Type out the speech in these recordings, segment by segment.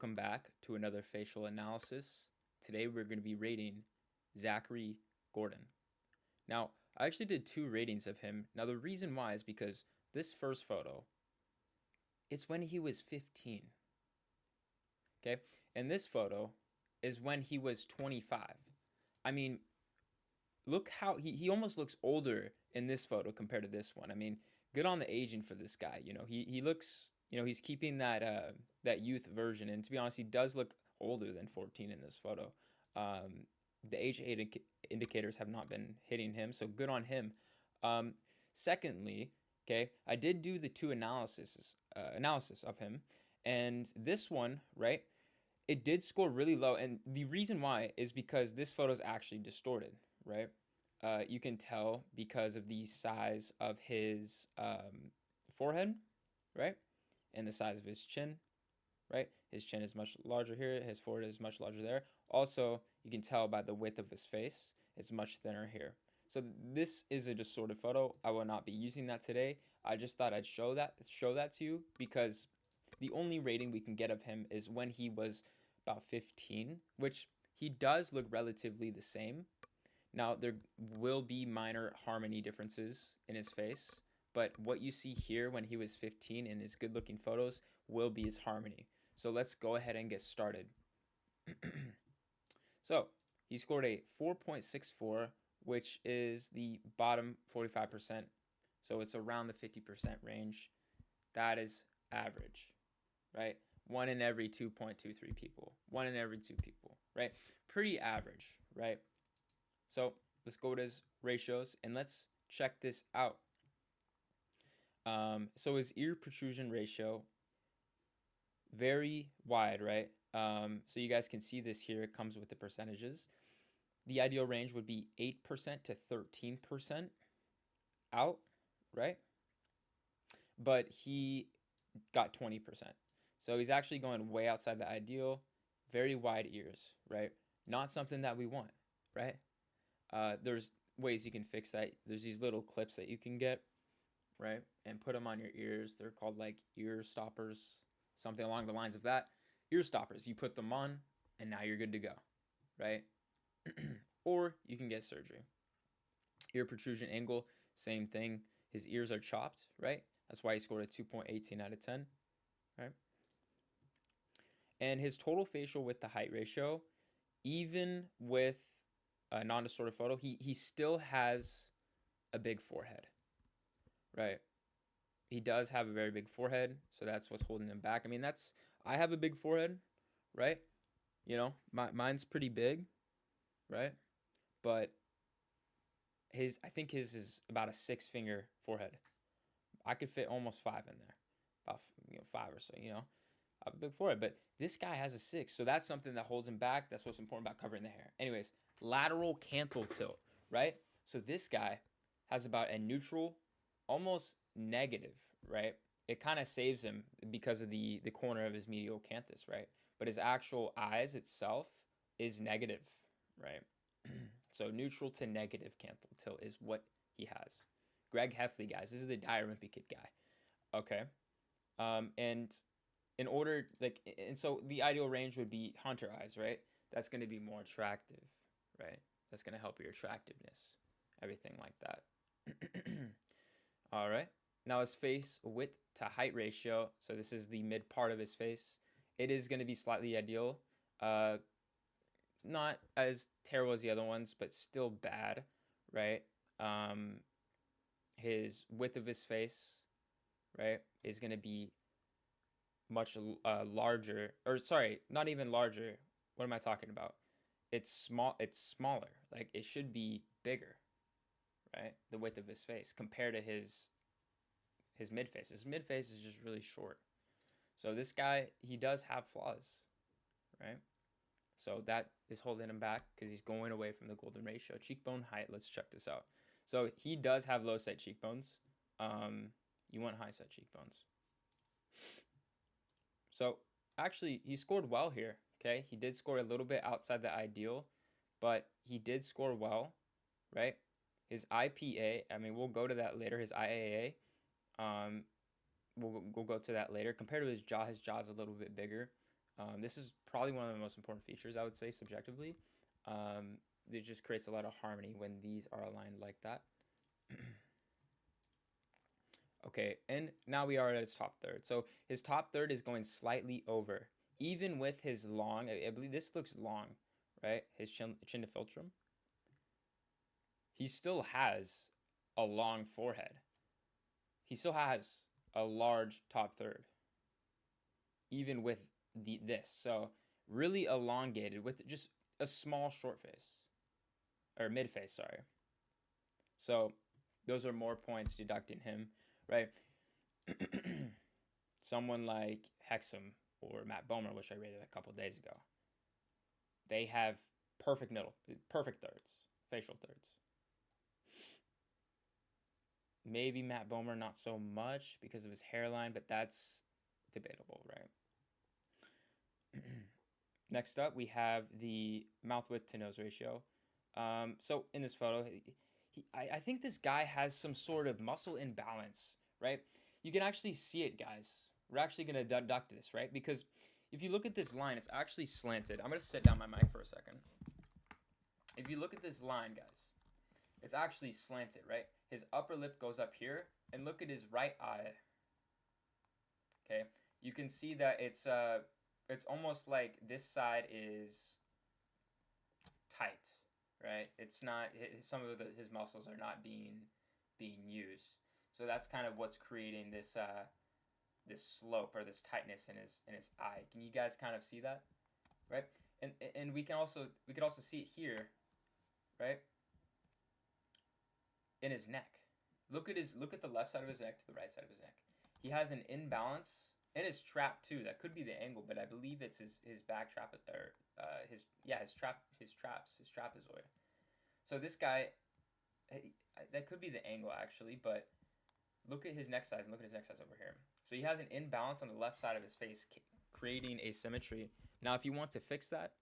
Welcome back to another facial analysis. Today we're going to be rating Zachary Gordan. Now, I actually did 2 ratings of him. Now, the reason why is because this first photo, it's when he was 15. Okay? And this photo is when he was 25. I mean, look how he almost looks older in this photo compared to this one. I mean, good on the aging for this guy. He looks, he's keeping that youth version. And to be honest, he does look older than 14 in this photo. The age indicators have not been hitting him, so good on him. Secondly, okay, I did do the 2 analysis of him, and this one, right, it did score really low, and the reason why is because this photo is actually distorted, right? You can tell because of the size of his forehead, right, and the size of his chin, right? His chin is much larger here, his forehead is much larger there. Also, you can tell by the width of his face, it's much thinner here. So this is a distorted photo. I will not be using that today. I just thought I'd show that to you because the only rating we can get of him is when he was about 15, which he does look relatively the same. Now, there will be minor harmony differences in his face, but what you see here when he was 15 in his good-looking photos will be his harmony. So let's go ahead and get started. So he scored a 4.64, which is the bottom 45%. So it's around the 50% range. That is average, right? 1 in every 2.23 people. 1 in every 2 people, right? Pretty average, right? So let's go to his ratios and let's check this out. So his ear protrusion ratio, very wide, right? So you guys can see this here. It comes with the percentages. The ideal range would be 8% to 13% out, right? But he got 20%. So he's actually going way outside the ideal. Very wide ears, right? Not something that we want, right? There's ways you can fix that. There's these little clips that you can get, right? And put them on your ears. They're called like ear stoppers, something along the lines of that. Ear stoppers. You put them on and now you're good to go, right? Or you can get surgery. Ear protrusion angle, same thing. His ears are chopped, right? That's why he scored a 2.18 out of 10, right? And his total facial width to height ratio, even with a non-distorted photo, he still has a big forehead, right? He does have a very big forehead, so that's what's holding him back. I mean, I have a big forehead, right? Mine's pretty big, right? But I think his is about a 6-finger forehead. I could fit almost 5 in there, about 5 or so. A big forehead, but this guy has a 6, so that's something that holds him back. That's what's important about covering the hair. Anyways, lateral canthal tilt, right? So this guy has about a neutral, almost negative, right? It kind of saves him because of the corner of his medial canthus, right? But his actual eyes itself is negative, right? So neutral to negative canthal tilt is what he has. Greg Heffley, guys. This is the Diarympy Kid guy. Okay. And so the ideal range would be hunter eyes, right? That's going to be more attractive, right? That's going to help your attractiveness, everything like that. All right. Now his face width to height ratio. So this is the mid part of his face. It is going to be slightly ideal. Not as terrible as the other ones, but still bad, right? His width of his face, right, is going to be much larger, or sorry, not even larger. What am I talking about? It's smaller. Like it should be bigger, right? The width of his face compared to his midface. His midface is just really short. So this guy, he does have flaws, right? So that is holding him back because he's going away from the golden ratio. Cheekbone height, let's check this out. So he does have low set cheekbones. You want high set cheekbones. So actually, he scored well here, okay? He did score a little bit outside the ideal, but he did score well, right? His IPA, I mean, we'll go to that later. His IAA, we'll go to that later. Compared to his jaw's a little bit bigger. This is probably one of the most important features, I would say, subjectively. It just creates a lot of harmony when these are aligned like that. Okay, and now we are at his top third. So his top third is going slightly over. Even with his long, I believe this looks long, right? His chin to philtrum. He still has a long forehead. He still has a large top third. Even with this. So really elongated with just a small short face. Or mid face, sorry. So those are more points deducting him, right? Someone like Hexam or Matt Bomer, which I rated a couple days ago, they have perfect thirds, facial thirds. Maybe Matt Bomer not so much because of his hairline, but that's debatable, right? Next up, we have the mouth width to nose ratio. So in this photo, I think this guy has some sort of muscle imbalance, right? You can actually see it, guys. We're actually going to deduct this, right? Because if you look at this line, it's actually slanted. I'm going to set down my mic for a second. If you look at this line, guys, it's actually slanted, right? His upper lip goes up here, and look at his right eye. Okay, you can see that it's almost like this side is tight, right? It's not, some of his muscles are not being used. So that's kind of what's creating this this slope or this tightness in his eye. Can you guys kind of see that, right? And we could also see it here, right? In his neck. Look at the left side of his neck to the right side of his neck. He has an imbalance in his trap too. That could be the angle, but I believe it's his back trap or his trapezoid. So this guy, that could be the angle actually, but look at his neck size and look at his neck size over here. So he has an imbalance on the left side of his face, creating asymmetry. Now, if you want to fix that,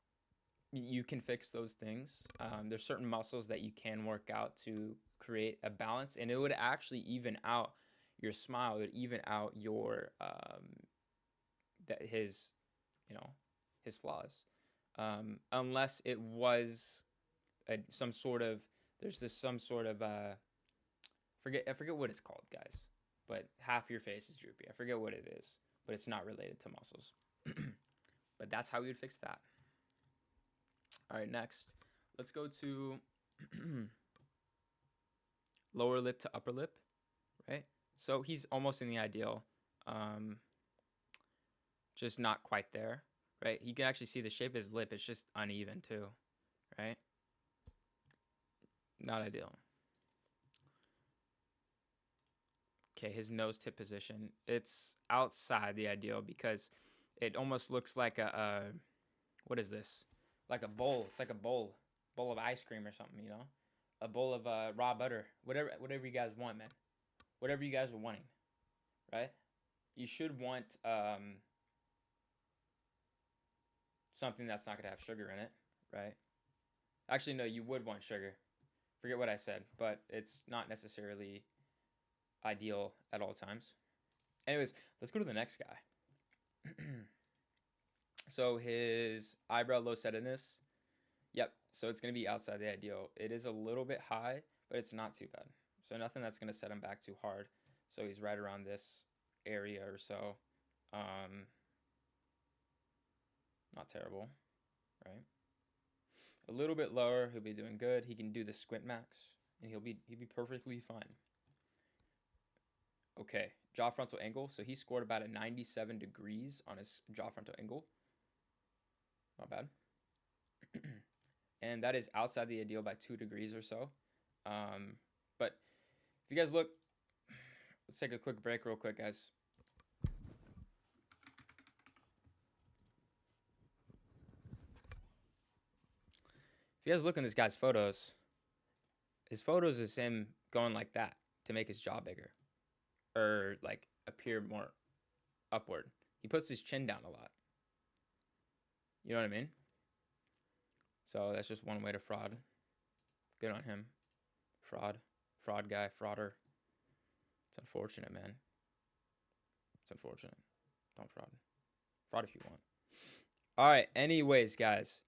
you can fix those things. There's certain muscles that you can work out to create a balance, and it would actually even out your smile. It would even out your his flaws, unless it was some sort of I forget what it's called, guys. But half your face is droopy. I forget what it is, but it's not related to muscles. But that's how we would fix that. All right, next, let's go to lower lip to upper lip, right? So he's almost in the ideal, just not quite there, right? You can actually see the shape of his lip. It's just uneven too, right? Not ideal. Okay, his nose tip position. It's outside the ideal because it almost looks like what is this? Like a bowl. It's like a bowl of ice cream or something, you know? A bowl of raw butter. Whatever you guys want, man. Whatever you guys are wanting, right? You should want something that's not going to have sugar in it, right? Actually, no, you would want sugar. Forget what I said, but it's not necessarily ideal at all times. Anyways, let's go to the next guy. So his eyebrow low setness. Yep, so it's going to be outside the ideal. It is a little bit high, but it's not too bad. So nothing that's going to set him back too hard. So he's right around this area or so. Not terrible, right? A little bit lower, he'll be doing good. He can do the squint max, and he'll be perfectly fine. Okay, jaw frontal angle. So he scored about a 97 degrees on his jaw frontal angle. Not bad. And that is outside the ideal by 2 degrees or so. But if you guys look, let's take a quick break real quick, guys. If you guys look in this guy's photos, his photos is him going like that to make his jaw bigger or like appear more upward. He puts his chin down a lot. You know what I mean? So that's just one way to fraud. Good on him. Fraud guy, frauder. It's unfortunate, man. It's unfortunate. Don't fraud. Fraud if you want. All right. Anyways, guys,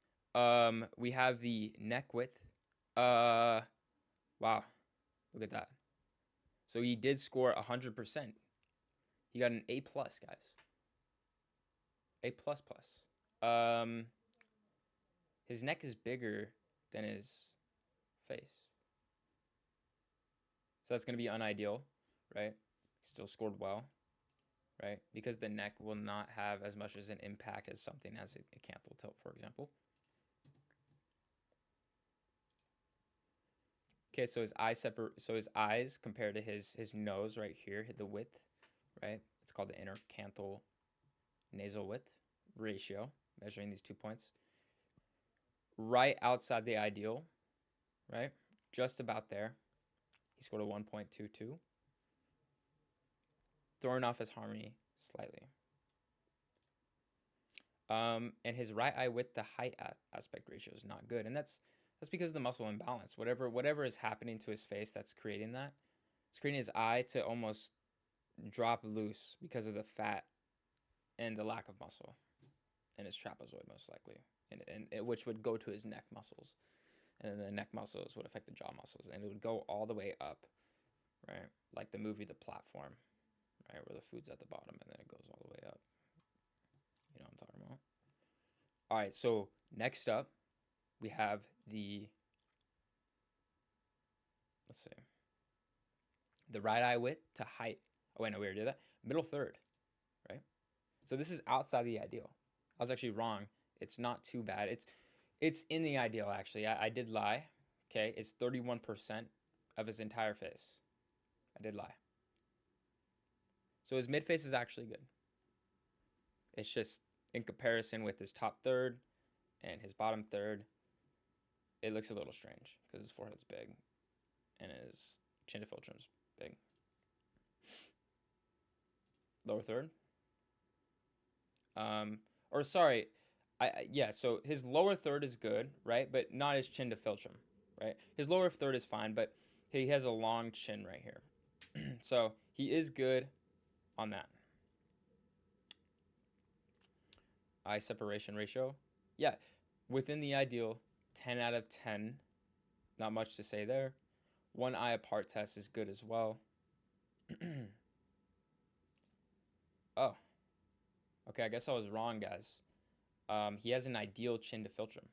we have the neck width. Wow, look at that. So he did score 100%. He got an A plus, guys. A plus plus. His neck is bigger than his face, so that's gonna be unideal, right? Still scored well, right? Because the neck will not have as much as an impact as something as a canthal tilt, for example. Okay, so his eyes compared to his nose right here, the width, right? It's called the intercanthal nasal width ratio, measuring these 2 points. Right outside the ideal, right? Just about there. He scored a 1.22. Throwing off his harmony slightly. And his right eye width to height aspect ratio is not good, and that's because of the muscle imbalance. Whatever is happening to his face that's creating that, it's creating his eye to almost drop loose because of the fat and the lack of muscle in his trapezoid, most likely, and which would go to his neck muscles, and then the neck muscles would affect the jaw muscles, and it would go all the way up, right? Like the movie The Platform, right, where the food's at the bottom and then it goes all the way up. You know what I'm talking about? All right, so next up, we have let's see, the right eye width to height. Oh, wait, no, we already did that. Middle third, right? So this is outside the ideal. I was actually wrong. It's not too bad. It's in the ideal, actually. I did lie. Okay, it's 31% of his entire face. I did lie. So his midface is actually good. It's just in comparison with his top third and his bottom third, it looks a little strange because his forehead's big and his chin to philtrum's big. Lower third. Or sorry, yeah. So his lower third is good, right? But not his chin to philtrum, right? His lower third is fine, but he has a long chin right here, so he is good on that. Eye separation ratio, yeah, within the ideal. 10 out of 10. Not much to say there. One eye apart test is good as well. Oh, okay. I guess I was wrong, guys. He has an ideal chin to philtrum.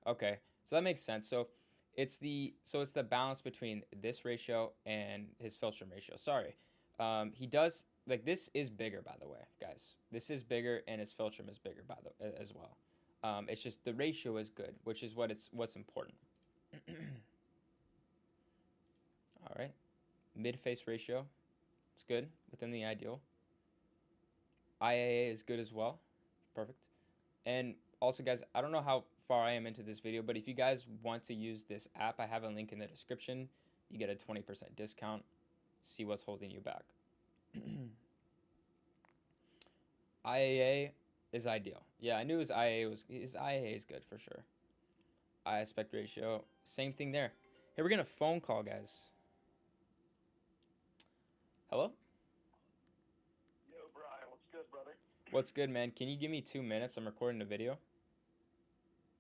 Okay, so that makes sense. So it's the balance between this ratio and his philtrum ratio. Sorry, he does like this is bigger, by the way, guys. This is bigger, and his philtrum is bigger by the as well. It's just the ratio is good, which is what's important. All right, mid face ratio, it's good within the ideal. IAA is good as well, perfect. And also, guys, I don't know how far I am into this video, but if you guys want to use this app, I have a link in the description. You get a 20% discount. See what's holding you back. IAA is ideal. Yeah, I knew his IAA is good for sure. Eye aspect ratio, same thing there. Hey, we're gonna phone call, guys. Hello? Yo, Brian, what's good, brother? What's good, man? Can you give me 2 minutes? I'm recording a video.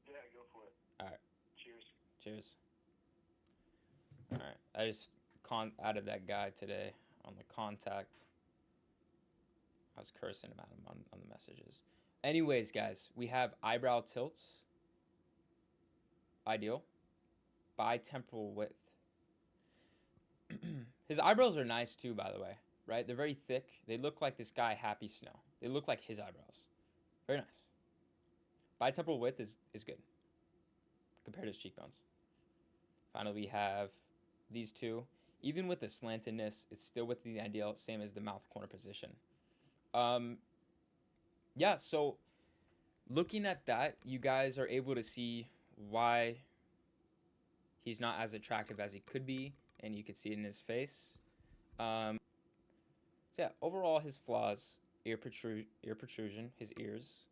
Yeah, go for it. All right. Cheers. Cheers. All right. I just added that guy today on the contact. I was cursing about him on the messages. Anyways, guys, we have eyebrow tilts. Ideal. Bitemporal width. His eyebrows are nice too, by the way, right? They're very thick. They look like this guy, Happy Snow. They look like his eyebrows. Very nice. Bitemporal width is good compared to his cheekbones. Finally, we have these two. Even with the slantedness, it's still within the ideal, same as the mouth corner position. Yeah, so looking at that, you guys are able to see why he's not as attractive as he could be, and you can see it in his face. So yeah, overall his flaws: ear protrusion, his ears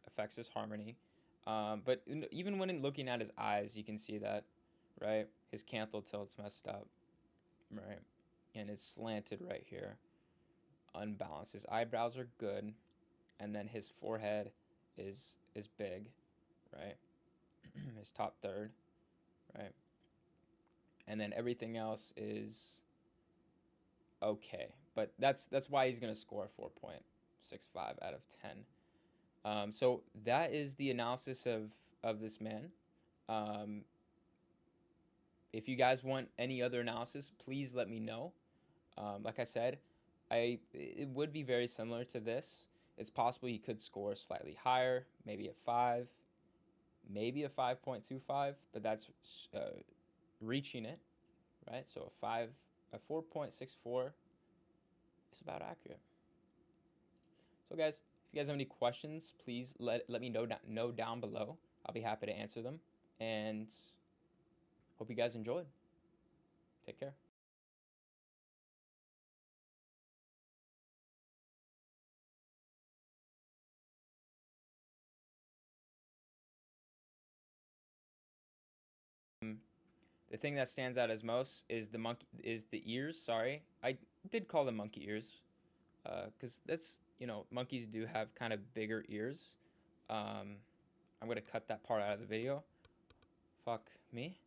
affects his harmony. But even when looking at his eyes, you can see that, right? His canthal tilt's messed up, right? And it's slanted right here. unbalanced. His eyebrows are good, and then his forehead is big, right? His top third, right? And then everything else is okay. But that's why he's gonna score 4.65 out of 10. So that is the analysis of this man. If you guys want any other analysis, please let me know. Like I said, it would be very similar to this. It's possible he could score slightly higher, maybe a 5, maybe a 5.25, but that's reaching it, right? So a 4.64 is about accurate. So guys, if you guys have any questions, please let me know down below. I'll be happy to answer them, and hope you guys enjoyed. Take care. The thing that stands out as most is the ears. Sorry, I did call them monkey ears, because that's, monkeys do have kind of bigger ears. I'm gonna cut that part out of the video. Fuck me.